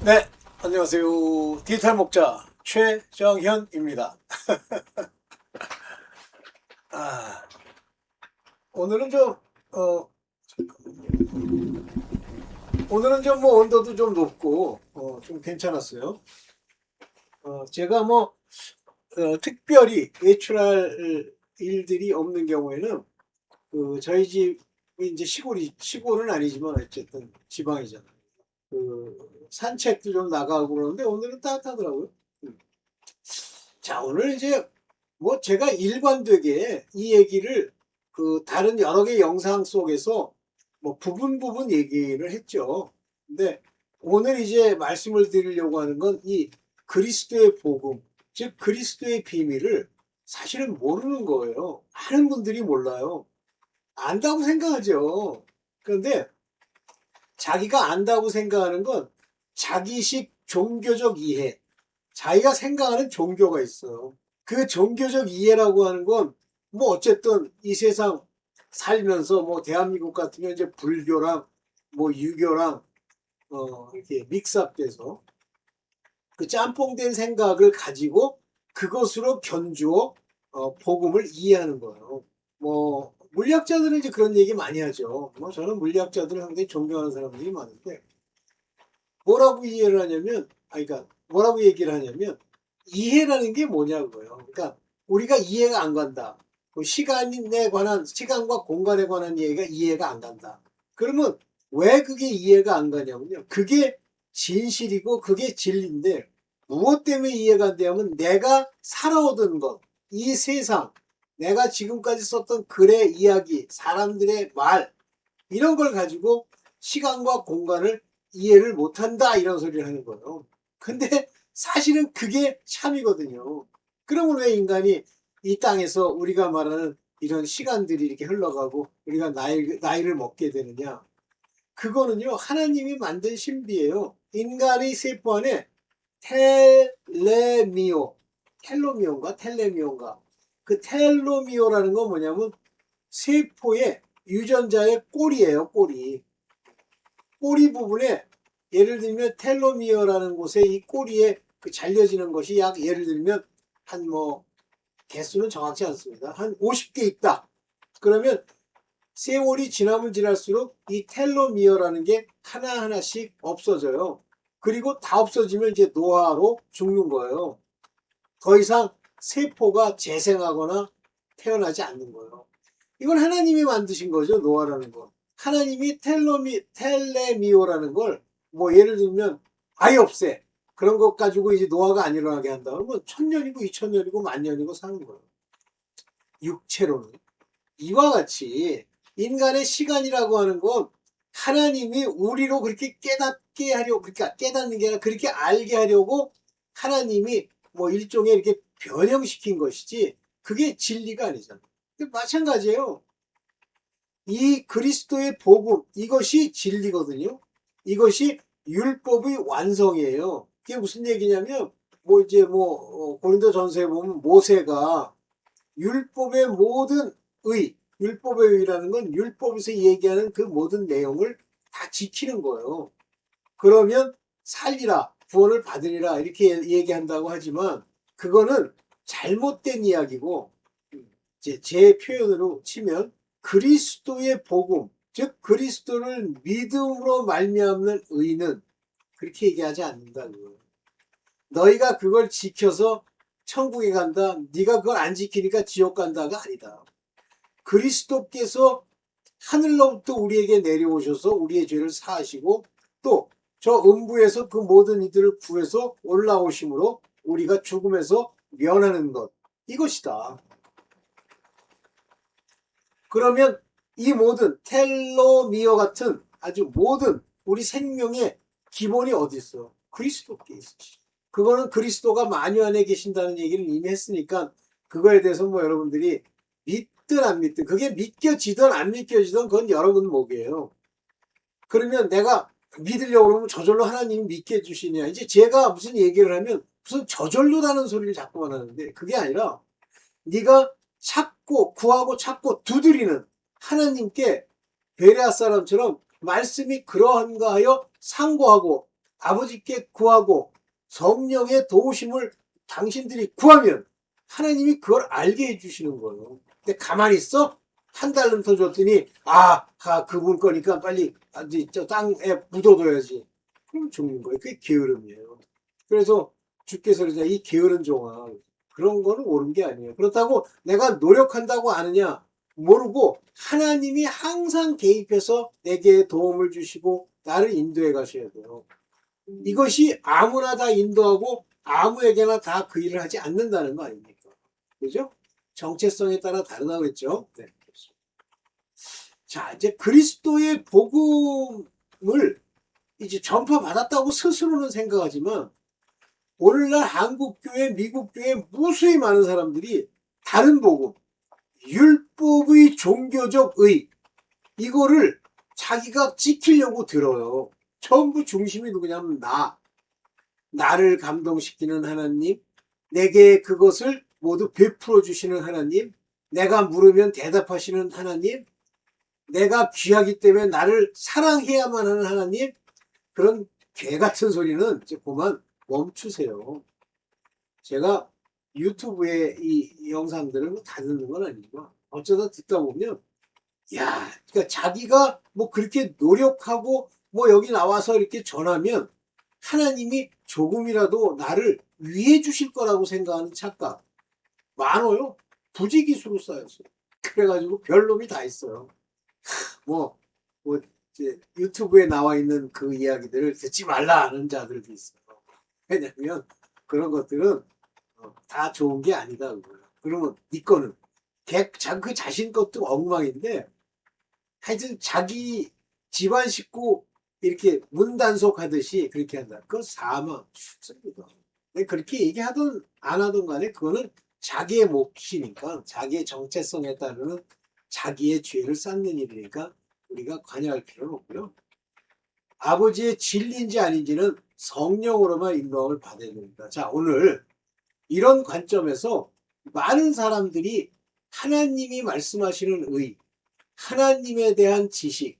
네, 안녕하세요. 디지털 목자 최정현입니다. 아, 오늘은 좀, 어, 오늘은 좀 뭐 온도도 좀 높고, 좀 괜찮았어요. 제가 뭐, 특별히 외출할 일들이 없는 경우에는, 저희 집이 이제 시골은 아니지만 어쨌든 지방이잖아요. 산책도 좀 나가고 그러는데 오늘은 따뜻하더라고요. 음. 자, 오늘 이제 뭐 제가 일관되게 이 얘기를 다른 여러 개 영상 속에서 뭐 부분 얘기를 했죠. 근데 오늘 이제 말씀을 드리려고 하는 건 이 그리스도의 복음, 즉 그리스도의 비밀을 사실은 모르는 거예요. 많은 분들이 몰라요. 안다고 생각하죠. 그런데 자기가 안다고 생각하는 건 자기식 종교적 이해, 자기가 생각하는 종교가 있어요. 그 종교적 이해라고 하는 건 뭐 어쨌든 이 세상 살면서 뭐 대한민국 같으면 이제 불교랑 뭐 유교랑 이렇게 믹스업돼서 그 짬뽕된 생각을 가지고 그것으로 견주어 복음을 이해하는 거예요. 뭐 물리학자들은 이제 그런 얘기 많이 하죠. 뭐 저는 물리학자들을 상당히 존경하는 사람들이 많은데 뭐라고 이해를 하냐면, 그러니까 뭐라고 얘기를 하냐면 이해라는 게 뭐냐고요. 그러니까 우리가 이해가 안 간다. 시간에 관한 시간과 공간에 관한 얘기가 이해가 안 간다. 그러면 왜 그게 이해가 안 가냐면요. 그게 진실이고 그게 진리인데 무엇 때문에 이해가 안 되냐면 내가 살아오던 것, 이 세상, 내가 지금까지 썼던 글의 이야기, 사람들의 말 이런 걸 가지고 시간과 공간을 이해를 못한다 이런 소리를 하는 거예요. 근데 사실은 그게 참이거든요. 그러면 왜 인간이 이 땅에서 우리가 말하는 이런 시간들이 이렇게 흘러가고 우리가 나이를 먹게 되느냐? 그거는요, 하나님이 만든 신비예요. 인간의 세포 안에 텔레미오인가? 그 텔로미오라는 건 뭐냐면 세포의 유전자의 꼬리예요, 꼬리. 꼬리 부분에 예를 들면 텔로미어라는 곳에 이 꼬리에 그 잘려지는 것이 약 예를 들면 한 뭐 개수는 정확치 않습니다. 한 50개 있다. 그러면 세월이 지나면 지날수록 이 텔로미어라는 게 하나하나씩 없어져요. 그리고 다 없어지면 이제 노화로 죽는 거예요. 더 이상 세포가 재생하거나 태어나지 않는 거예요. 이건 하나님이 만드신 거죠, 노화라는 거. 하나님이 텔레미오라는 걸, 뭐, 예를 들면, 아예 없애. 그런 것 가지고 이제 노화가 안 일어나게 한다. 그러면 1000년이고 2000년이고 10,000년이고 사는 거예요. 육체로는. 이와 같이 인간의 시간이라고 하는 건 하나님이 우리로 그렇게 깨닫게 하려고, 그러니까 깨닫는 게 아니라 그렇게 알게 하려고 하나님이 뭐 일종의 이렇게 변형시킨 것이지, 그게 진리가 아니잖아요. 마찬가지예요. 이 그리스도의 복음, 이것이 진리거든요. 이것이 율법의 완성이에요. 그게 무슨 얘기냐면, 뭐 이제 뭐 고린도전서에 보면 모세가 율법의 모든 율법의 의라는 건 율법에서 얘기하는 그 모든 내용을 다 지키는 거예요. 그러면 살리라, 구원을 받으리라 이렇게 얘기한다고 하지만 그거는 잘못된 이야기고, 이제 제 표현으로 치면 그리스도의 복음, 즉 그리스도를 믿음으로 말미암는 의는 그렇게 얘기하지 않는다는 거예요. 너희가 그걸 지켜서 천국에 간다, 네가 그걸 안 지키니까 지옥 간다가 아니다. 그리스도께서 하늘로부터 우리에게 내려오셔서 우리의 죄를 사하시고 또 저 음부에서 그 모든 이들을 구해서 올라오심으로 우리가 죽음에서 면하는 것, 이것이다. 그러면 이 모든 텔로미어 같은 아주 모든 우리 생명의 기본이 어디 있어? 그리스도께 있어. 그거는 그리스도가 만유 안에 계신다는 얘기를 이미 했으니까 그거에 대해서 뭐 여러분들이 믿든 안 믿든, 그게 믿겨지든 안 믿겨지든 그건 여러분 몫이에요. 그러면 내가 믿으려고 그러면 저절로 하나님이 믿게 해주시냐. 이제 제가 무슨 얘기를 하면 무슨 저절로라는 소리를 자꾸만 하는데 그게 아니라 네가 찾고 구하고 찾고 두드리는 하나님께 베레아 사람처럼 말씀이 그러한가 하여 상고하고 아버지께 구하고 성령의 도우심을 당신들이 구하면 하나님이 그걸 알게 해주시는 거예요. 근데 가만히 있어? 한 달름 더 줬더니 그분 거니까 빨리 저 땅에 묻어둬야지. 그럼 죽는 거예요. 그게 게으름이에요. 그래서 주께서 그러자 이 게으른 종아, 그런 거는 옳은 게 아니에요. 그렇다고 내가 노력한다고 아느냐? 모르고 하나님이 항상 개입해서 내게 도움을 주시고 나를 인도해 가셔야 돼요. 이것이 아무나 다 인도하고 아무에게나 다 그 일을 하지 않는다는 거 아닙니까? 그죠? 정체성에 따라 다르다고 했죠. 네. 자, 이제 그리스도의 복음을 이제 전파받았다고 스스로는 생각하지만 오늘날 한국교회, 미국교회 무수히 많은 사람들이 다른 복음, 율법의 종교적 의, 이거를 자기가 지키려고 들어요. 전부 중심이 누구냐면 나를 감동시키는 하나님, 내게 그것을 모두 베풀어 주시는 하나님, 내가 물으면 대답하시는 하나님, 내가 귀하기 때문에 나를 사랑해야만 하는 하나님, 그런 개 같은 소리는 이제 그만 멈추세요. 제가 유튜브에 이 영상들을 다 듣는 건 아니지만 어쩌다 듣다 보면 그러니까 자기가 뭐 그렇게 노력하고 뭐 여기 나와서 이렇게 전하면 하나님이 조금이라도 나를 위해 주실 거라고 생각하는 착각 많아요. 부지기수로 쌓였어요. 그래가지고 별놈이 다 있어요. 뭐 이제 유튜브에 나와 있는 그 이야기들을 듣지 말라 하는 자들도 있어요. 왜냐면 그런 것들은 다 좋은 게 아니다. 그러면 네 거는 그 자신 것도 엉망인데 하여튼 자기 집안 식구 이렇게 문단속하듯이 그렇게 한다. 그건 사망 죽습니다. 그렇게 얘기하든 안 하든 간에 그거는 자기의 몫이니까 자기의 정체성에 따르는 자기의 죄를 쌓는 일이니까 우리가 관여할 필요는 없고요. 아버지의 진리인지 아닌지는 성령으로만 인도함을 받아야 됩니다. 자, 오늘 이런 관점에서 많은 사람들이 하나님이 말씀하시는 의, 하나님에 대한 지식,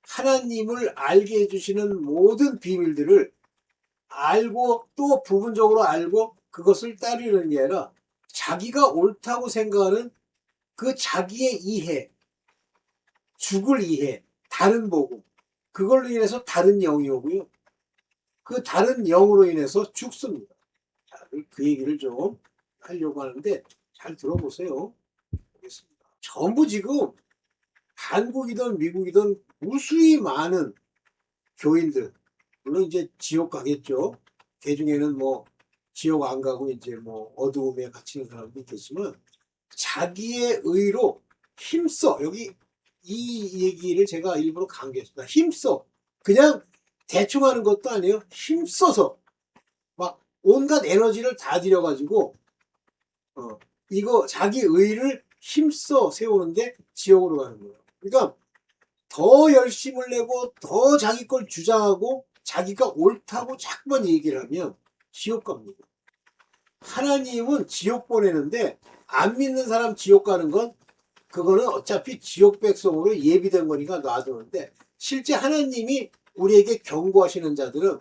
하나님을 알게 해주시는 모든 비밀들을 알고 또 부분적으로 알고 그것을 따르는 게 아니라 자기가 옳다고 생각하는 그 자기의 이해, 죽을 이해, 다른 복음, 그걸로 인해서 다른 영이 오고요. 그 다른 영으로 인해서 죽습니다. 자, 그 얘기를 좀 하려고 하는데 잘 들어보세요. 알겠습니다. 전부 지금 한국이든 미국이든 무수히 많은 교인들, 물론 이제 지옥 가겠죠. 그 중에는 뭐 지옥 안 가고 이제 뭐 어두움에 갇히는 사람도 있겠지만 자기의 의로 힘써, 여기 이 얘기를 제가 일부러 강조했습니다. 힘써. 그냥 대충 하는 것도 아니에요. 힘써서 막 온갖 에너지를 다 들여가지고 이거 자기 의를 힘써 세우는데 지옥으로 가는 거예요. 그러니까 더 열심을 내고 더 자기 걸 주장하고 자기가 옳다고 자꾸만 얘기를 하면 지옥 갑니다. 하나님은 지옥 보내는데 안 믿는 사람 지옥 가는 건 그거는 어차피 지옥 백성으로 예비된 거니까 놔두는데 실제 하나님이 우리에게 경고하시는 자들은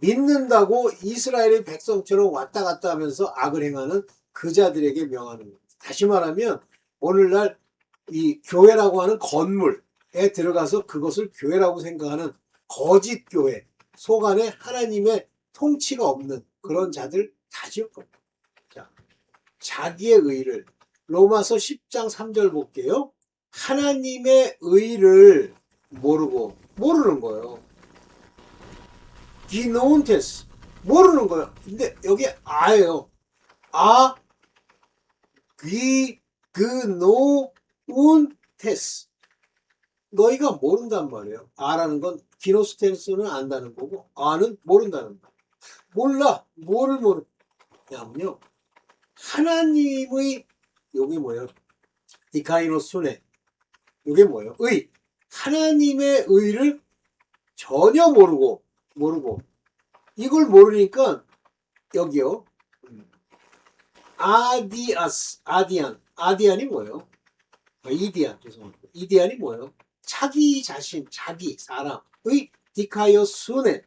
믿는다고 이스라엘의 백성처럼 왔다 갔다 하면서 악을 행하는 그 자들에게 명하는 겁니다. 다시 말하면 오늘날 이 교회라고 하는 건물에 들어가서 그것을 교회라고 생각하는 거짓 교회, 속 안에 하나님의 통치가 없는 그런 자들 다 지옥 겁니다. 자, 자기의 의를 로마서 10장 3절 볼게요. 하나님의 의를 모르는 거예요. 기노운테스 모르는 거예요. 근데 여기 아예요. 귀그노운테스 너희가 모른단 말이에요. 아라는 건 기노스텐스는 안다는 거고 아는 모른다는 거. 몰라. 뭐를 모르냐면요. 하나님의 요게 뭐예요? 디카이노스네. 요게 뭐예요? 의. 하나님의 의를 전혀 모르고 이걸 모르니까 여기요. 아디안이 뭐예요? 이디안 죄송합니다. 이디안이 뭐예요? 자기 자신, 자기 사람의 디카이오스네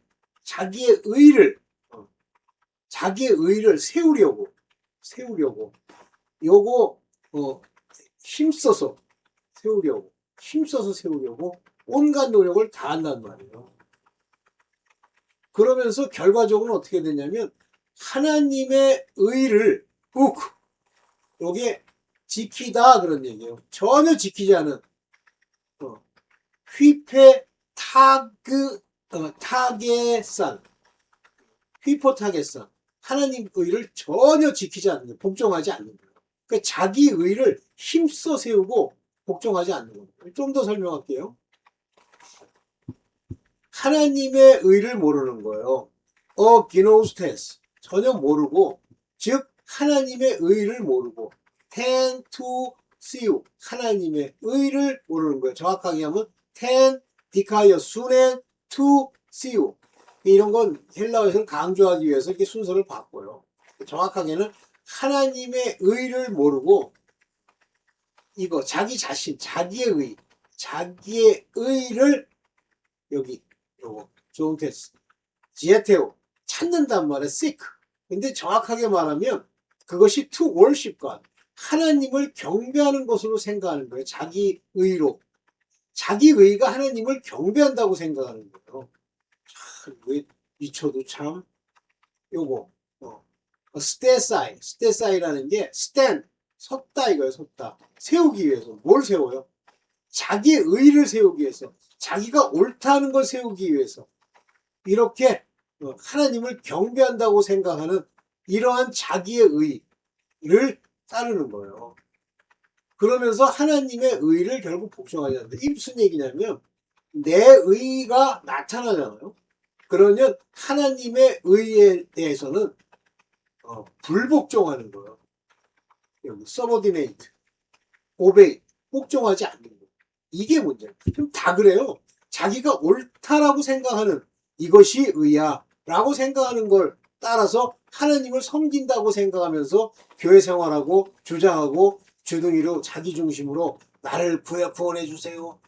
자기의 의를 세우려고 요거 힘써서 세우려고 온갖 노력을 다한단 말이에요. 그러면서 결과적으로 어떻게 되냐면 하나님의 의를 요게 지키다 그런 얘기예요. 전혀 지키지 않은 휘페 타게산 휘포타게산 하나님 의를 전혀 지키지 않는 복종하지 않는 거예요. 그러니까 자기 의를 힘써 세우고 복종하지 않는 거예요. 좀 더 설명할게요. 하나님의 의를 모르는 거예요. 기노스테스 전혀 모르고 즉 하나님의 의를 모르고 ten to see 하나님의 의를 모르는 거예요. 정확하게 하면 ten 디카이어 순엔 to see 이런 건 헬라어에서는 강조하기 위해서 이렇게 순서를 바꿔요. 정확하게는 하나님의 의를 모르고 이거 자기 자신 자기의 의를 여기 요거 좋은 테스 지에테오 찾는단 말이에요. seek. 근데 정확하게 말하면 그것이 to worship God 하나님을 경배하는 것으로 생각하는 거예요. 자기 의로 자기 의가 하나님을 경배한다고 생각하는 거예요. 참 미쳐도 참 요거 스테사이라는 게 stand 섰다 이거예요. 섰다 세우기 위해서 뭘 세워요? 자기 의를 세우기 위해서 자기가 옳다는 걸 세우기 위해서 이렇게 하나님을 경배한다고 생각하는 이러한 자기의 의를 따르는 거예요. 그러면서 하나님의 의를 결국 복종하지 않는다. 이게 무슨 얘기냐면 내 의가 나타나잖아요. 그러면 하나님의 의에 대해서는 불복종하는 거예요. 여기 subordinate, obey, 복종하지 않는 거예요. 이게 문제예요. 그럼 다 그래요. 자기가 옳다라고 생각하는 이것이 의야 라고 생각하는 걸 따라서 하나님을 섬긴다고 생각하면서 교회 생활하고 주장하고 주둥이로 자기 중심으로 나를 구원해 주세요.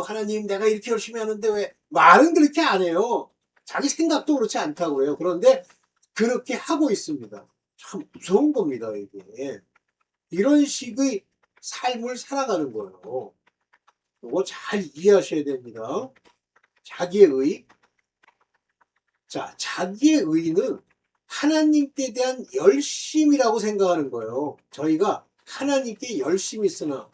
하나님 내가 이렇게 열심히 하는데 왜 말은 그렇게 안 해요. 자기 생각도 그렇지 않다고 해요. 그런데 그렇게 하고 있습니다. 참 무서운 겁니다. 이게 이런 식의 삶을 살아가는 거예요. 이거 잘 이해하셔야 됩니다. 자기의 의. 자, 자기의 의는 하나님께 대한 열심이라고 생각하는 거예요. 저희가 하나님께 열심히 쓰나.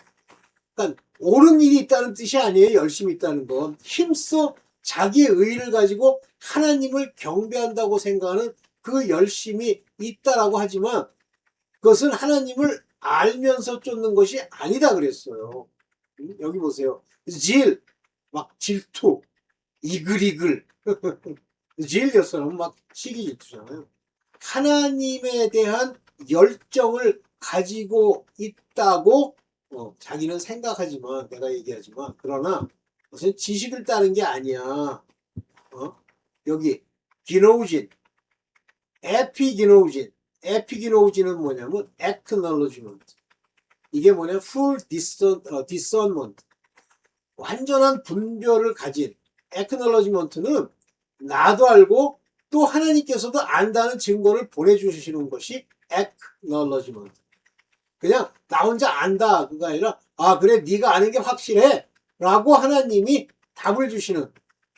그러니까 옳은 일이 있다는 뜻이 아니에요. 열심히 있다는 건. 힘써 자기의 의를 가지고 하나님을 경배한다고 생각하는 그 열심이 있다라고 하지만 그것은 하나님을 알면서 쫓는 것이 아니다 그랬어요. 여기 보세요. 막 질투, 이글이글. 질렸어는 막 시기 질투잖아요. 하나님에 대한 열정을 가지고 있다고 자기는 생각하지만 내가 얘기하지만 그러나 무슨 지식을 따른 게 아니야. 여기 기노우진, 에피기노우진은 뭐냐면 acknowledgement. 이게 뭐냐 full discernment. 완전한 분별을 가진 acknowledgement는 나도 알고 또 하나님께서도 안다는 증거를 보내주시는 것이 acknowledgement. 그냥 나 혼자 안다 그가 아니라 그래 네가 아는 게 확실해 라고 하나님이 답을 주시는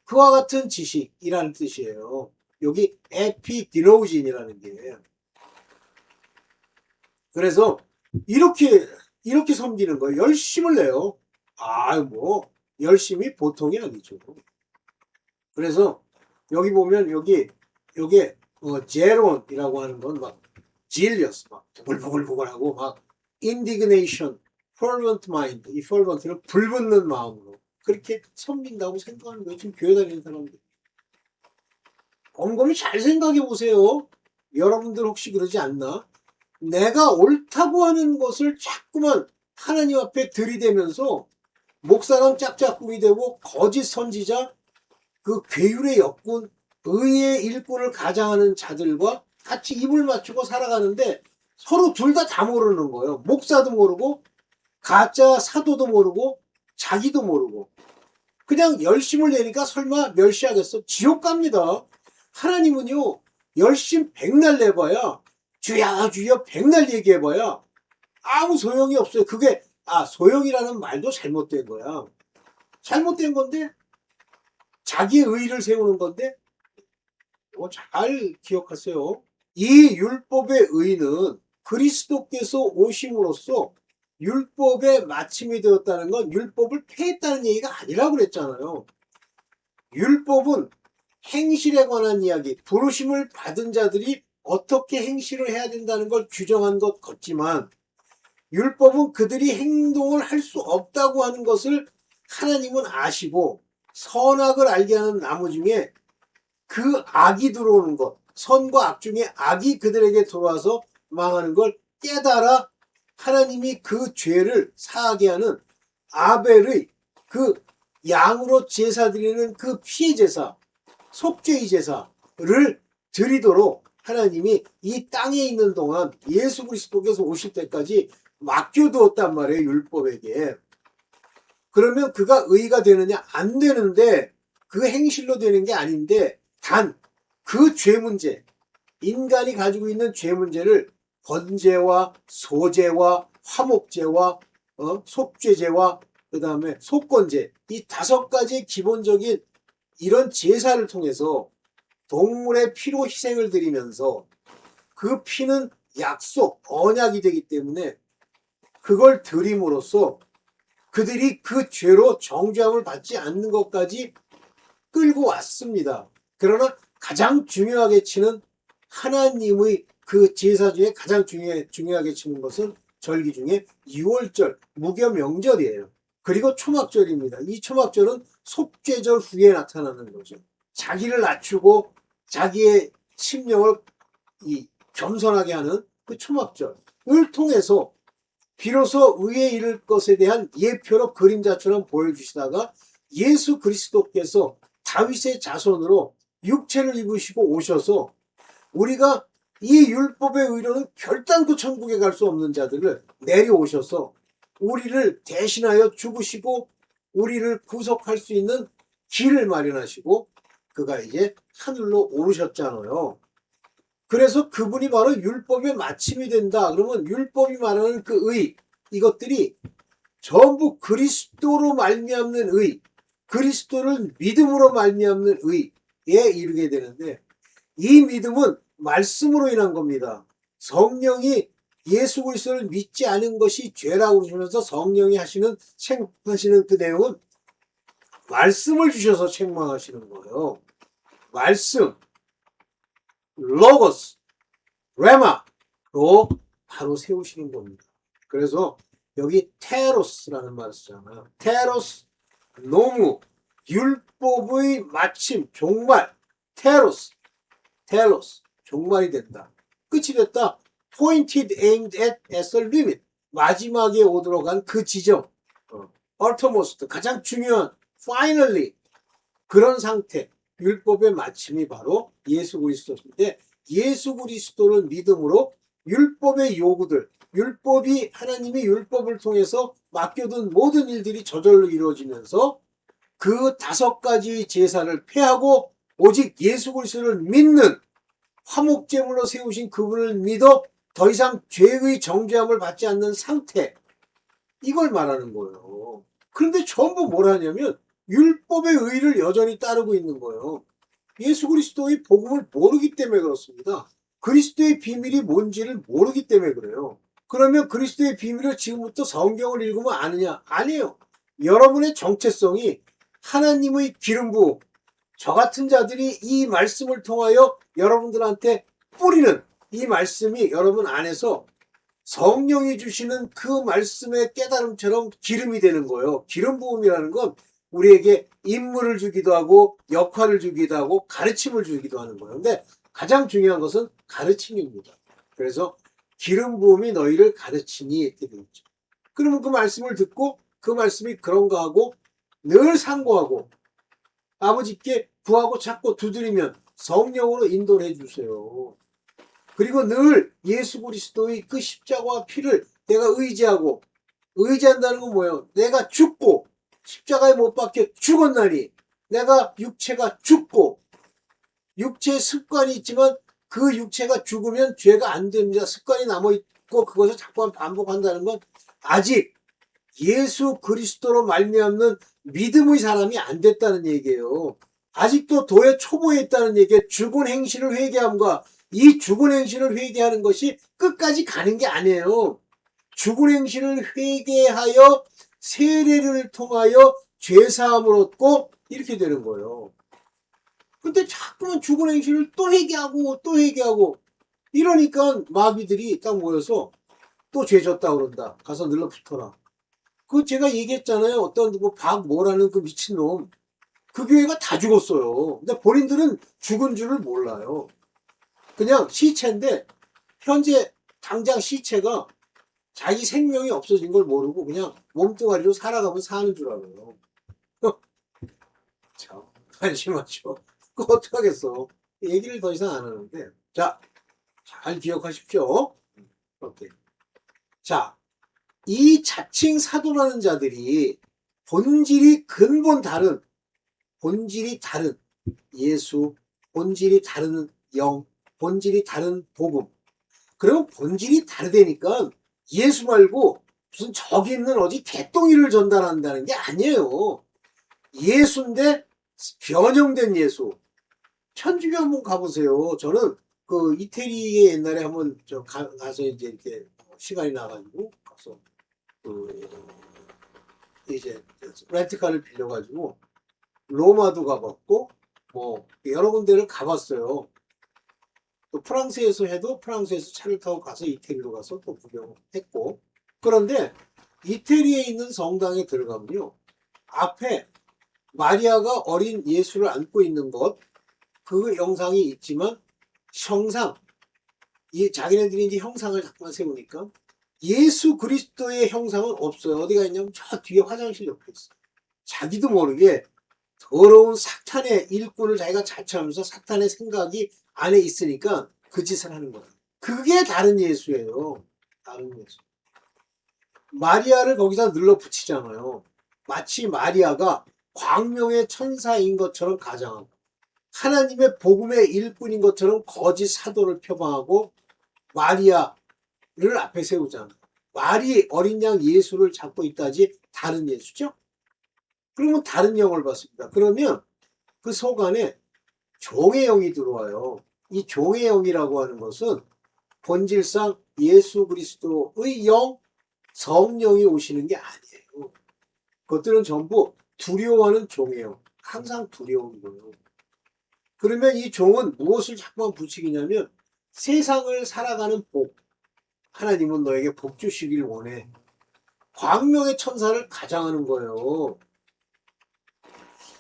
그와 같은 지식이라는 뜻이에요. 여기 에피기노우진이라는 게. 그래서 이렇게 섬기는 거예요. 열심을 내요. 열심히 보통이 아니죠. 그래서 여기 보면 요게 제론이라고 하는 건 막 질리어스 막 부글부글부글하고 막 indignation, fervent mind. 이 fervent는 불붙는 마음으로 그렇게 섬긴다고 생각하는 거예요. 지금 교회 다니는 사람들. 곰곰이 잘 생각해 보세요. 여러분들 혹시 그러지 않나? 내가 옳다고 하는 것을 자꾸만 하나님 앞에 들이대면서 목사람 짝짝꿍이 되고 거짓 선지자 그 괴율의 역군 의의 일꾼을 가장하는 자들과 같이 입을 맞추고 살아가는데 서로 둘 다 모르는 거예요. 목사도 모르고 가짜 사도도 모르고 자기도 모르고 그냥 열심을 내니까 설마 멸시하겠어? 지옥 갑니다. 하나님은요, 열심 백날 내봐야, 주야 주여 백날 얘기해봐야 아무 소용이 없어요. 그게 소용이라는 말도 잘못된 거야. 잘못된 건데, 자기의 의의를 세우는 건데, 잘 기억하세요. 이 율법의 의의는 그리스도께서 오심으로써 율법의 마침이 되었다는 건 율법을 폐했다는 얘기가 아니라고 그랬잖아요. 율법은 행실에 관한 이야기, 부르심을 받은 자들이 어떻게 행실을 해야 된다는 걸 규정한 것 같지만, 율법은 그들이 행동을 할 수 없다고 하는 것을 하나님은 아시고, 선악을 알게 하는 나무 중에 그 악이 들어오는 것, 선과 악 중에 악이 그들에게 들어와서 망하는 걸 깨달아 하나님이 그 죄를 사하게 하는 아벨의 그 양으로 제사 드리는 그 피의 제사, 속죄의 제사를 드리도록 하나님이 이 땅에 있는 동안 예수 그리스도께서 오실 때까지 맡겨두었단 말이에요, 율법에게. 그러면 그가 의가 되느냐? 안 되는데, 그 행실로 되는 게 아닌데, 단 그 죄 문제, 인간이 가지고 있는 죄 문제를 번제와 소제와 화목제와 속죄제와 그 다음에 속건제, 이 5가지 기본적인 이런 제사를 통해서 동물의 피로 희생을 드리면서 그 피는 약속, 언약이 되기 때문에 그걸 드림으로써 그들이 그 죄로 정죄함을 받지 않는 것까지 끌고 왔습니다. 그러나 가장 중요하게 치는 하나님의 그 제사 중에 가장 중요하게 치는 것은 절기 중에 유월절, 무교 명절이에요. 그리고 초막절입니다. 이 초막절은 속죄절 후에 나타나는 거죠. 자기를 낮추고 자기의 심령을 겸손하게 하는 그 초막절을 통해서 비로소 의에 이를 것에 대한 예표로 그림자처럼 보여주시다가 예수 그리스도께서 다윗의 자손으로 육체를 입으시고 오셔서 우리가 이 율법의 의로는 결단코 천국에 갈 수 없는 자들을 내려오셔서 우리를 대신하여 죽으시고 우리를 구속할 수 있는 길을 마련하시고 그가 이제 하늘로 오르셨잖아요. 그래서 그분이 바로 율법의 마침이 된다. 그러면 율법이 말하는 그 의, 이것들이 전부 그리스도로 말미암는 의, 그리스도를 믿음으로 말미암는 의에 이르게 되는데, 이 믿음은 말씀으로 인한 겁니다. 성령이 예수 그리스도를 믿지 않은 것이 죄라고 그러시면서 성령이 책망하시는 그 내용은 말씀을 주셔서 책망하시는 거예요. 말씀, 로고스, 레마로 바로 세우시는 겁니다. 그래서 여기 테로스라는 말을 쓰잖아요. 테로스, 노무, 율법의 마침, 종말, 테로스, 종말이 된다. 끝이 됐다. Pointed, aimed at, as a limit. 마지막에 오도록 한 그 지점. Uttermost, 가장 중요한, finally. 그런 상태. 율법의 마침이 바로 예수 그리스도인데, 예수 그리스도를 믿음으로 율법의 요구들, 하나님이 율법을 통해서 맡겨둔 모든 일들이 저절로 이루어지면서 그 5가지 제사를 폐하고 오직 예수 그리스도를 믿는 화목제물로 세우신 그분을 믿어 더 이상 죄의 정죄함을 받지 않는 상태, 이걸 말하는 거예요. 그런데 전부 뭘 하냐면 율법의 의를 여전히 따르고 있는 거예요. 예수 그리스도의 복음을 모르기 때문에 그렇습니다. 그리스도의 비밀이 뭔지를 모르기 때문에 그래요. 그러면 그리스도의 비밀을 지금부터 성경을 읽으면 아느냐? 아니에요. 여러분의 정체성이 하나님의 기름 부음, 저 같은 자들이 이 말씀을 통하여 여러분들한테 뿌리는 이 말씀이 여러분 안에서 성령이 주시는 그 말씀의 깨달음처럼 기름이 되는 거예요. 기름 부음이라는 건 우리에게 임무를 주기도 하고 역할을 주기도 하고 가르침을 주기도 하는 거예요. 근데 가장 중요한 것은 가르침입니다. 그래서 기름 부음이 너희를 가르치니 이렇게 되어 있죠. 그러면 그 말씀을 듣고 그 말씀이 그런가 하고 늘 상고하고 아버지께 구하고 찾고 두드리면 성령으로 인도를 해주세요. 그리고 늘 예수 그리스도의 그 십자가와 피를 내가 의지한다는 건 뭐예요? 내가 죽고 십자가에 못 박혀 죽었나니 내가 육체가 죽고 육체의 습관이 있지만 그 육체가 죽으면 죄가 안 됩니다. 습관이 남아있고 그것을 자꾸 반복한다는 건 아직 예수 그리스도로 말미암는 믿음의 사람이 안 됐다는 얘기예요. 아직도 도의 초보에 있다는 얘기에 죽은 행실을 회개함과 이 죽은 행실을 회개하는 것이 끝까지 가는 게 아니에요. 죽은 행실을 회개하여 세례를 통하여 죄사함을 얻고 이렇게 되는 거예요. 근데 자꾸만 죽은 행실을 또 회개하고 또 회개하고 이러니까 마귀들이 딱 모여서 또 죄 졌다 그런다. 가서 늘러붙어라. 그 제가 얘기했잖아요. 어떤 누구 박모라는 그 미친놈. 그 교회가 다 죽었어요. 근데 본인들은 죽은 줄을 몰라요. 그냥 시체인데 현재 당장 시체가 자기 생명이 없어진 걸 모르고 그냥 몸뚱아리로 살아가면 사는 줄 알아요. 참 한심하죠. 그거 어떡하겠어. 얘기를 더 이상 안 하는데. 자, 잘 기억하십시오. 오케이. 자, 이 자칭 사도라는 자들이 본질이 근본 다른, 본질이 다른 예수, 본질이 다른 영, 본질이 다른 복음. 그리고 본질이 다르다니까 예수 말고 무슨 저기 있는 어디 개똥이를 전달한다는 게 아니에요. 예수인데 변형된 예수. 천주교 한번 가보세요. 저는 그 이태리에 옛날에 한번 가서 이제 이렇게 시간이 나가지고 가서 그 이제 렌트카를 빌려가지고 로마도 가봤고 뭐 여러 군데를 가봤어요. 또 프랑스에서 해도 프랑스에서 차를 타고 가서 이태리로 가서 또 구경했고. 그런데 이태리에 있는 성당에 들어가면요, 앞에 마리아가 어린 예수를 안고 있는 것, 그 영상이 있지만 형상, 이 자기네들이 이제 형상을 자꾸만 세우니까 예수 그리스도의 형상은 없어요. 어디가 있냐면 저 뒤에 화장실 옆에 있어요. 자기도 모르게 더러운 사탄의 일꾼을 자기가 자처하면서 사탄의 생각이 안에 있으니까 그 짓을 하는 거예요. 그게 다른 예수예요. 다른 예수. 마리아를 거기다 눌러 붙이잖아요. 마치 마리아가 광명의 천사인 것처럼 가장하고 하나님의 복음의 일꾼인 것처럼 거짓 사도를 표방하고 마리아를 앞에 세우잖아요. 말이 어린 양 예수를 잡고 있다지 다른 예수죠? 그러면 다른 영을 받습니다. 그러면 그 속 안에 종의 영이 들어와요. 이 종의 영이라고 하는 것은 본질상 예수 그리스도의 영, 성령이 오시는 게 아니에요. 그것들은 전부 두려워하는 종의 영. 항상 두려운 거예요. 그러면 이 종은 무엇을 자꾸만 부추기냐면 세상을 살아가는 복. 하나님은 너에게 복 주시길 원해. 광명의 천사를 가장하는 거예요.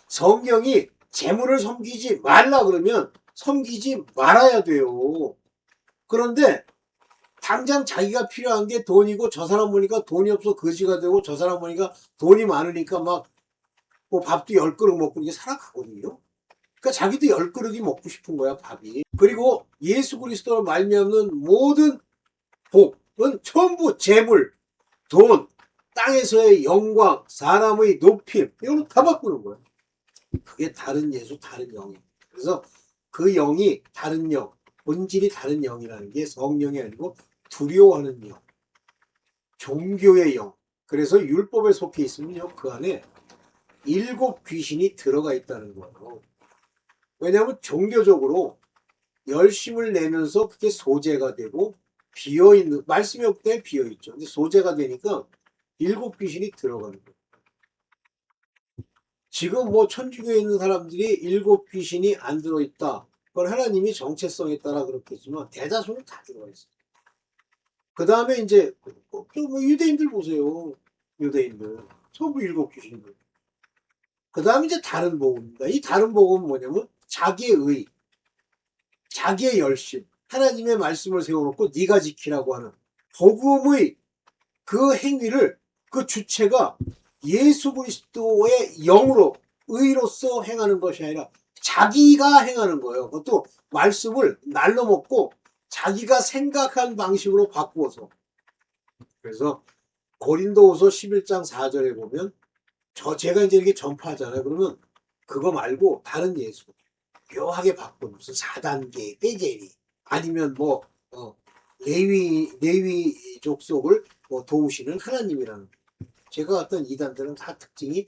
성경이 재물을 섬기지 말라 그러면 섬기지 말아야 돼요. 그런데 당장 자기가 필요한 게 돈이고 저 사람 보니까 돈이 없어 거지가 되고 저 사람 보니까 돈이 많으니까 막 뭐 밥도 10그릇 먹고 이게 살아가거든요. 그러니까 자기도 10그릇이 먹고 싶은 거야, 밥이. 그리고 예수 그리스도로 말미암는 모든 복은 전부 재물, 돈, 땅에서의 영광, 사람의 높임 이걸 다 바꾸는 거예요. 그게 다른 예수, 다른 영이에요. 그래서 그 영이 다른 영, 본질이 다른 영이라는 게 성령이 아니고 두려워하는 영, 종교의 영. 그래서 율법에 속해 있으면요, 그 안에 7 귀신이 들어가 있다는 거예요. 왜냐하면 종교적으로 열심을 내면서 그게 소재가 되고 비어있는, 말씀이 없기 때문에 비어있죠. 근데 소재가 되니까 7 귀신이 들어가는 거예요. 지금 뭐 천주교에 있는 사람들이 7 귀신이 안 들어있다. 그건 하나님이 정체성에 따라 그렇겠지만 대다수는 다 들어가 있어요. 그 다음에 이제 뭐 유대인들 보세요. 유대인들 전부 7 귀신들. 그 다음에 이제 다른 복음입니다. 이 다른 복음은 뭐냐면 자기의 의, 자기의 열심, 하나님의 말씀을 세워놓고 네가 지키라고 하는 복음의 그 행위를 그 주체가 예수 그리스도의 영으로 의로서 행하는 것이 아니라 자기가 행하는 거예요. 그것도 말씀을 날로 먹고 자기가 생각한 방식으로 바꾸어서. 그래서 고린도후서 11장 4절에 보면 제가 이제 이렇게 전파하잖아요. 그러면 그거 말고 다른 예수, 묘하게 바꾼 무슨 4단계 떼제리 아니면 뭐 레위족 속을 뭐 도우시는 하나님이라는 제가 어떤 이단들은 다 특징이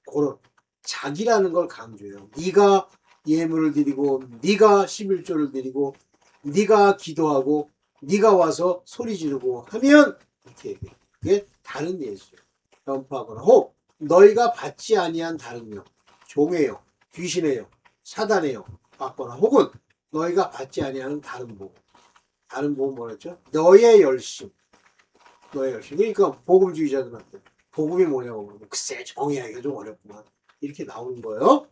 그런 자기라는 걸 강조해요. 네가 예물을 드리고 네가 11조를 드리고 네가 기도하고 네가 와서 소리 지르고 하면 이렇게 얘기해요. 그게 다른 예수예요. 전파하거나 혹 너희가 받지 아니한 다른 영 종의 영 귀신의 영 사단의 영 받거나 혹은 너희가 받지 아니하는 다른 복음 뭐랬죠? 너의 열심 그러니까 복음주의자들한테 복음이 뭐냐고 물으면 글쎄 정의하기가 좀 어렵구만 이렇게 나오는 거예요.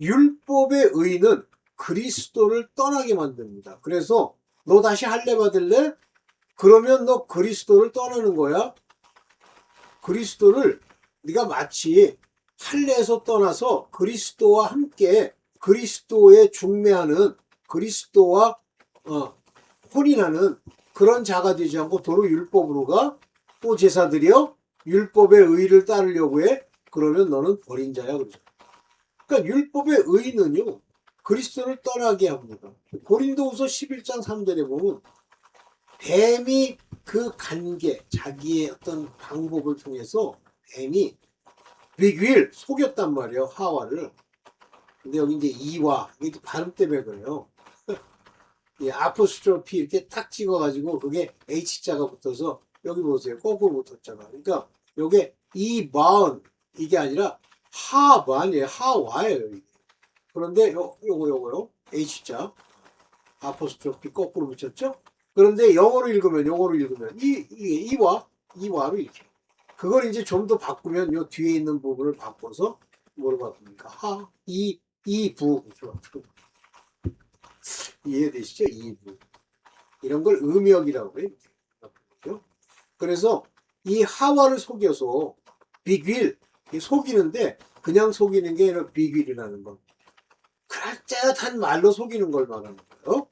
율법의 의는 그리스도를 떠나게 만듭니다. 그래서 너 다시 할례 받을래? 그러면 너 그리스도를 떠나는 거야. 그리스도를 네가 마치 할례에서 떠나서 그리스도와 함께 그리스도에 중매하는 그리스도와 혼인하는 그런 자가 되지 않고 도로 율법으로 가. 또 제사 드려 율법의 의를 따르려고 해. 그러면 너는 버린 자야. 그러죠. 그러니까 율법의 의는요. 그리스도를 떠나게 합니다. 고린도후서 11장 3절에 보면 뱀이 그 관계 자기의 어떤 방법을 통해서 뱀이 빅윌 속였단 말이에요. 하와를. 근데 여기 이제 이와 이게 발음 때문에 그래요. 이 아포스트로피 이렇게 딱 찍어가지고 그게 H자가 붙어서 여기 보세요. 거꾸로 붙었잖아. 그러니까 요게 이 마은 이게 아니라 하반이에요. 하와예요. 이게. 그런데 요거요. H자 아포스트로피 거꾸로 붙였죠? 그런데 영어로 읽으면 이와로 이렇게. 그걸 이제 좀 더 바꾸면 요 뒤에 있는 부분을 바꿔서 뭐로 바꿉니까? 이부. 이해되시죠? 이부. 이런 걸 음역이라고 해요. 그래서 이 하와를 속여서 빅윌, 속이는데 그냥 속이는 게 아니라 빅윌이라는 거. 그럴듯한 말로 속이는 걸 말하는 거예요.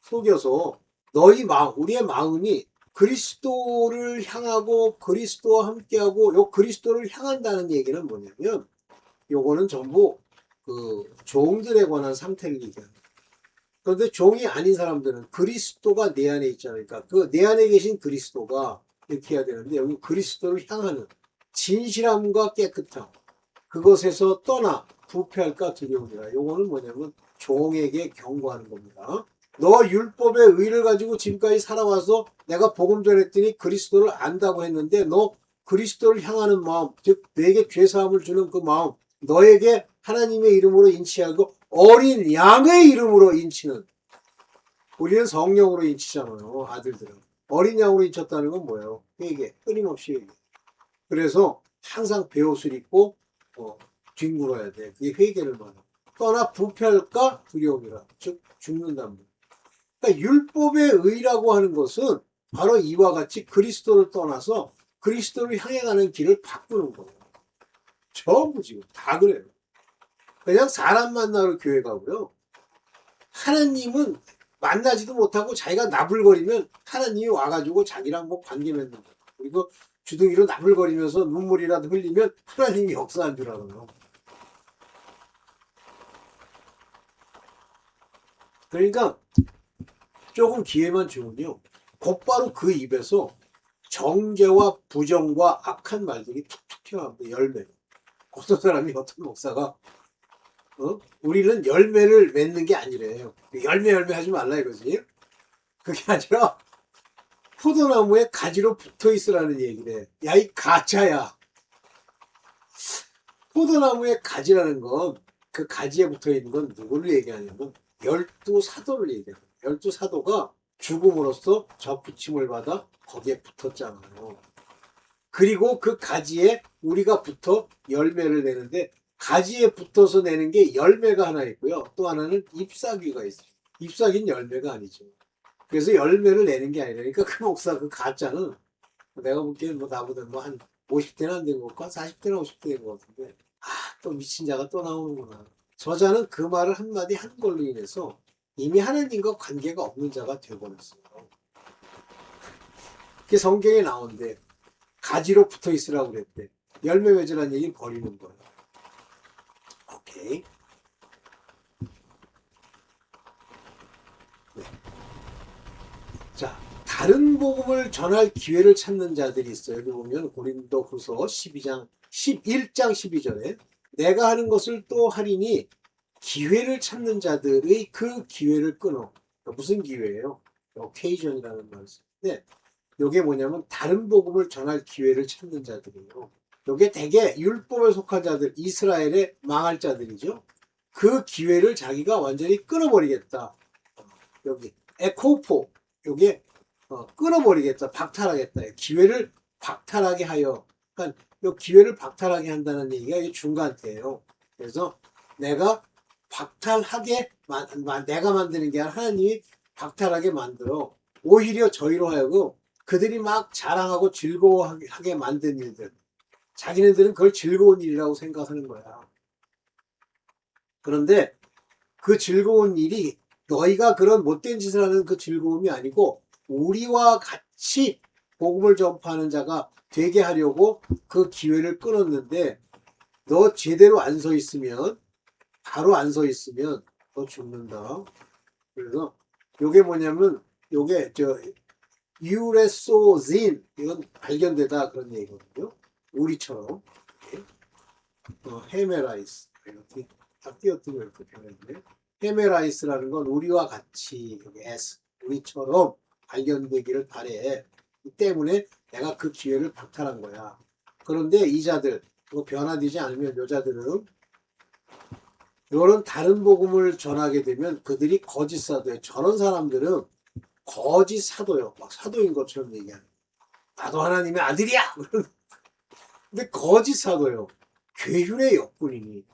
속여서 너희 마음, 우리의 마음이 그리스도를 향하고 그리스도와 함께하고 요 그리스도를 향한다는 얘기는 뭐냐면 요거는 전부 그 종들에 관한 상태를 얘기하는 거예요. 그런데 종이 아닌 사람들은 그리스도가 내 안에 있잖아요. 그러니까 그 내 안에 계신 그리스도가 이렇게 해야 되는데 여기 그리스도를 향하는 진실함과 깨끗함 그것에서 떠나 부패할까 두려움이라. 요거는 뭐냐면 종에게 경고하는 겁니다. 너 율법의 의를 가지고 지금까지 살아와서 내가 복음 전했더니 그리스도를 안다고 했는데 너 그리스도를 향하는 마음, 즉 내게 죄사함을 주는 그 마음, 너에게 하나님의 이름으로 인치하고 어린 양의 이름으로 인치는, 우리는 성령으로 인치잖아요. 아들들은. 어린 양으로 인쳤다는 건 뭐예요? 회개, 끊임없이 회개. 그래서 항상 베옷을 입고 뒹굴어야 돼. 그게 회개를 말하고. 떠나 부패할까 두려움이라. 즉 죽는단 말이야. 그러니까 율법의 의라고 하는 것은 바로 이와 같이 그리스도를 떠나서 그리스도를 향해 가는 길을 바꾸는 거예요. 전부 지금 다 그래요. 그냥 사람 만나러 교회 가고요. 하나님은 만나지도 못하고 자기가 나불거리면 하나님이 와가지고 자기랑 뭐 관계 맺는 거예요. 그리고 주둥이로 나불거리면서 눈물이라도 흘리면 하나님이 역사한 줄 알아요. 그러니까 조금 기회만 주면요. 곧바로 그 입에서 정죄와 부정과 악한 말들이 툭툭 튀어나옵니다. 열매로. 어떤 사람이 어떤 목사가 우리는 열매를 맺는 게 아니래요. 열매 하지 말라 이거지. 그게 아니라 포도나무에 가지로 붙어 있으라는 얘기래. 야, 이 가짜야. 포도나무에 가지라는 건 그 가지에 붙어 있는 건 누구를 얘기하냐면 12사도를 얘기해요. 12사도가 죽음으로써 접붙임을 받아 거기에 붙었잖아요. 그리고 그 가지에 우리가 붙어 열매를 내는데 가지에 붙어서 내는 게 열매가 하나 있고요. 또 하나는 잎사귀가 있어요. 잎사귀는 열매가 아니죠. 그래서 열매를 내는 게 아니라 그러니까 그 목사 그 가짜는 내가 보기엔 뭐 나보다 뭐 한 50대는 안 된 것 같고 한 40대나 50대 된 것 같은데 또 미친 자가 또 나오는구나. 저자는 그 말을 한마디 한 걸로 인해서 이미 하나님과 관계가 없는 자가 되어버렸어요. 그게 성경에 나오는데 가지로 붙어 있으라고 그랬대. 열매 맺으라는 얘기는 버리는 거예요. 오케이. 네. 자, 다른 복음을 전할 기회를 찾는 자들이 있어요. 여기 보면 고린도후서 12장 11장 12절에 내가 하는 것을 또 하리니 기회를 찾는 자들의 그 기회를 끊어. 무슨 기회예요? occasion이라는 말을 쓰는데 이게 뭐냐면 다른 복음을 전할 기회를 찾는 자들이에요. 이게 대개 율법에 속한 자들, 이스라엘의 망할 자들이죠. 그 기회를 자기가 완전히 끊어버리겠다. 여기 에코포 요게 끊어버리겠다, 박탈하겠다. 기회를 박탈하게 하여. 그러니까 이 기회를 박탈하게 한다는 얘기가 이 중간태예요. 그래서 내가 박탈하게 내가 만드는 게 아니라 하나님이 박탈하게 만들어 오히려 저희로 하여금 그들이 막 자랑하고 즐거워하게 만든 일들, 자기네들은 그걸 즐거운 일이라고 생각하는 거야. 그런데 그 즐거운 일이 너희가 그런 못된 짓을 하는 그 즐거움이 아니고 우리와 같이 복음을 전파하는 자가 되게 하려고 그 기회를 끊었는데 너 제대로 안 서 있으면, 바로 안 서 있으면 너 죽는다. 그래서 요게 뭐냐면 요게 유레소진, 이건 발견되다 그런 얘기거든요. 우리처럼 헤메라이스 이렇게 다 띄어뜨려 이렇게 표현했네. 헤메라이스라는 건 우리와 같이 여기 S 우리처럼 발견되기를 바래. 이 때문에 내가 그 기회를 박탈한 거야. 그런데 이 자들 변화되지 않으면 여자들은 이런 다른 복음을 전하게 되면 그들이 거짓 사도예요. 저런 사람들은 거짓 사도요. 막 사도인 것처럼 얘기하는. 나도 하나님의 아들이야. 근데 거짓 사도요. 괴율의 역군이니.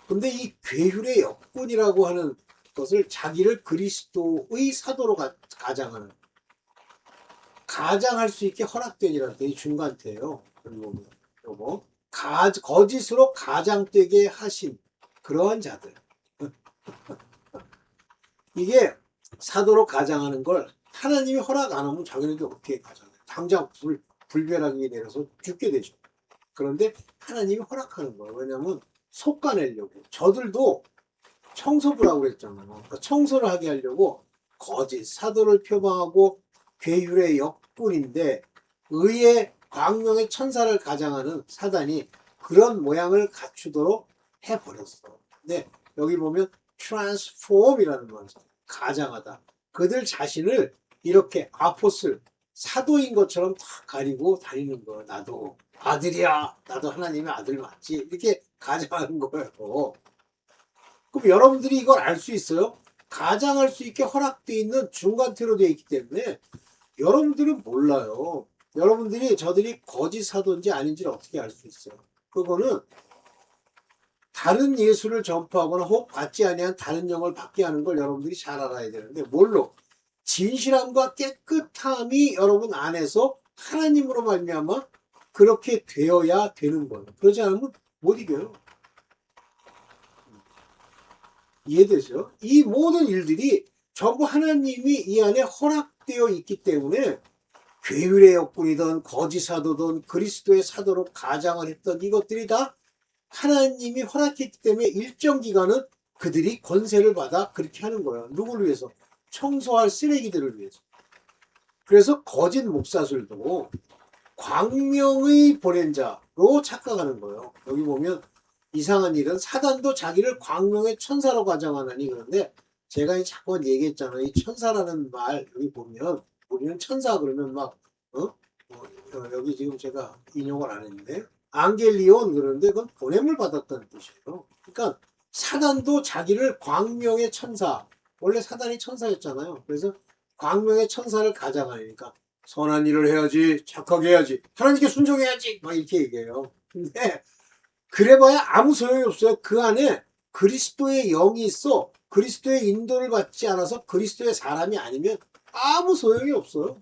근데 이 괴율의 역군이라고 하는 것을 자기를 그리스도의 사도로 가장하는, 가장할 수 있게 허락되니라는 게 중간태예요. 그리고 요거 거짓으로 가장되게 하신 그러한 자들. 이게 사도로 가장하는 걸 하나님이 허락 안 하면 자기네들 어떻게 가장해요? 당장 불벼락이 내려서 죽게 되죠. 그런데 하나님이 허락하는 거예요. 왜냐하면 속가내려고. 저들도 청소부라고 그랬잖아요. 그러니까 청소를 하게 하려고 거짓 사도를 표방하고 괴율의 역군인데 의의 광명의 천사를 가장하는 사단이 그런 모양을 갖추도록 해버렸어. 근데 여기 보면 transform이라는 말을 써요. 가장하다. 그들 자신을 이렇게 아포슬, 사도인 것처럼 다 가리고 다니는 거예요. 나도 아들이야. 나도 하나님의 아들 맞지. 이렇게 가장하는 거예요. 그럼 여러분들이 이걸 알 수 있어요? 가장할 수 있게 허락되어 있는 중간태로 되어 있기 때문에 여러분들은 몰라요. 여러분들이 저들이 거짓 사도인지 아닌지를 어떻게 알 수 있어요? 그거는 다른 예수를 전파하거나 혹 받지 아니한 다른 영을 받게 하는 걸 여러분들이 잘 알아야 되는데 뭘로? 진실함과 깨끗함이 여러분 안에서 하나님으로 말미암아 그렇게 되어야 되는 거예요. 그러지 않으면 못 이겨요. 이해되죠? 이 모든 일들이 전부 하나님이 이 안에 허락되어 있기 때문에 괴율의 역군이든 거짓 사도든 그리스도의 사도로 가장을 했던 이것들이 다 하나님이 허락했기 때문에 일정 기간은 그들이 권세를 받아 그렇게 하는 거예요. 누구를 위해서? 청소할 쓰레기들을 위해서. 그래서 거짓 목사들도 광명의 보낸 자로 착각하는 거예요. 여기 보면 이상한 일은 사단도 자기를 광명의 천사로 가장하나니. 그런데 제가 자꾸 얘기했잖아요. 이 천사라는 말 여기 보면 우리는 천사 그러면 막 여기 지금 제가 인용을 안 했는데 앙겔리온 그러는데 그건 보냄을 받았다는 뜻이에요. 그러니까 사단도 자기를 광명의 천사, 원래 사단이 천사였잖아요. 그래서 광명의 천사를 가장하니까 선한 일을 해야지, 착하게 해야지, 하나님께 순종해야지 막 이렇게 얘기해요. 근데 그래봐야 아무 소용이 없어요. 그 안에 그리스도의 영이 있어. 그리스도의 인도를 받지 않아서 그리스도의 사람이 아니면 아무 소용이 없어요.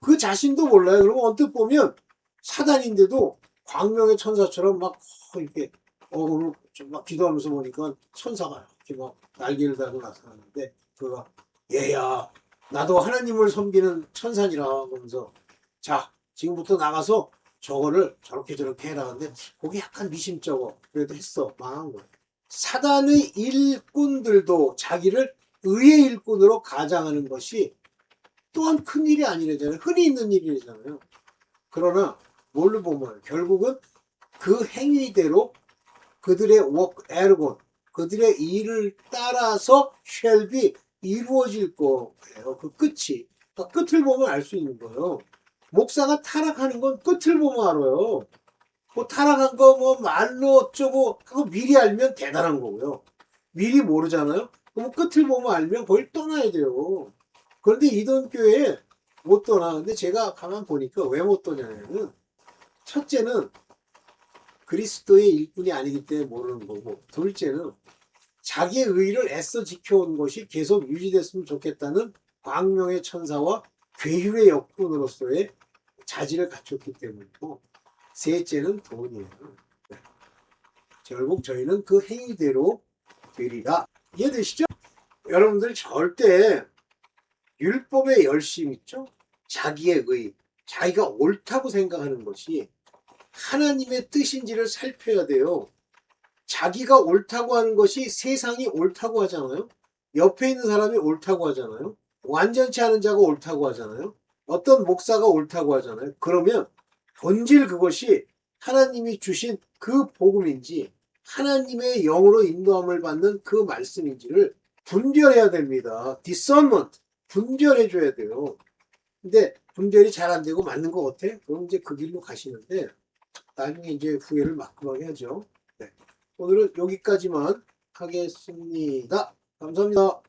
그 자신도 몰라요. 그러면 언뜻 보면 사단인데도 광명의 천사처럼 막 이렇게 오늘 막 기도하면서 보니까 천사가 이렇게 막 날개를 달고 나타났는데 그가 얘야 나도 하나님을 섬기는 천사니라 하면서 자 지금부터 나가서 저거를 저렇게 해라. 근데 그게 약간 미심쩍어. 그래도 했어. 망한 거야. 사단의 일꾼들도 자기를 의의 일꾼으로 가장하는 것이 또한 큰 일이 아니래잖아요. 흔히 있는 일이잖아요. 그러나 뭘로 보면 결국은 그 행위대로 그들의 work ergon, 그들의 일을 따라서 shall be 이루어질 거예요. 그 끝이. 그러니까 끝을 보면 알 수 있는 거예요. 목사가 타락하는 건 끝을 보면 알아요. 뭐 타락한 거 뭐 말로 어쩌고 그거 미리 알면 대단한 거고요. 미리 모르잖아요. 그럼 끝을 보면 알면 거의 떠나야 돼요. 그런데 이don교회에 못 떠나. 근데 제가 가만 보니까 왜 못 떠냐면은 첫째는 그리스도의 일꾼이 아니기 때문에 모르는 거고, 둘째는 자기의 의의를 애써 지켜온 것이 계속 유지됐으면 좋겠다는 광명의 천사와 괴율의 역군으로서의 자질을 갖췄기 때문이고, 셋째는 돈이에요. 네. 결국 저희는 그 행위대로 되리라. 이해되시죠? 여러분들 절대 율법의 열심 있죠? 자기의 의, 자기가 옳다고 생각하는 것이 하나님의 뜻인지를 살펴야 돼요. 자기가 옳다고 하는 것이 세상이 옳다고 하잖아요. 옆에 있는 사람이 옳다고 하잖아요. 완전치 않은 자가 옳다고 하잖아요. 어떤 목사가 옳다고 하잖아요. 그러면 본질 그것이 하나님이 주신 그 복음인지 하나님의 영으로 인도함을 받는 그 말씀인지를 분별해야 됩니다. discernment. 분별해 줘야 돼요. 근데 분별이 잘 안 되고 맞는 것 같아? 그럼 이제 그 길로 가시는데 나중에 이제 후회를 막끔하게 하죠. 네. 오늘은 여기까지만 하겠습니다. 감사합니다.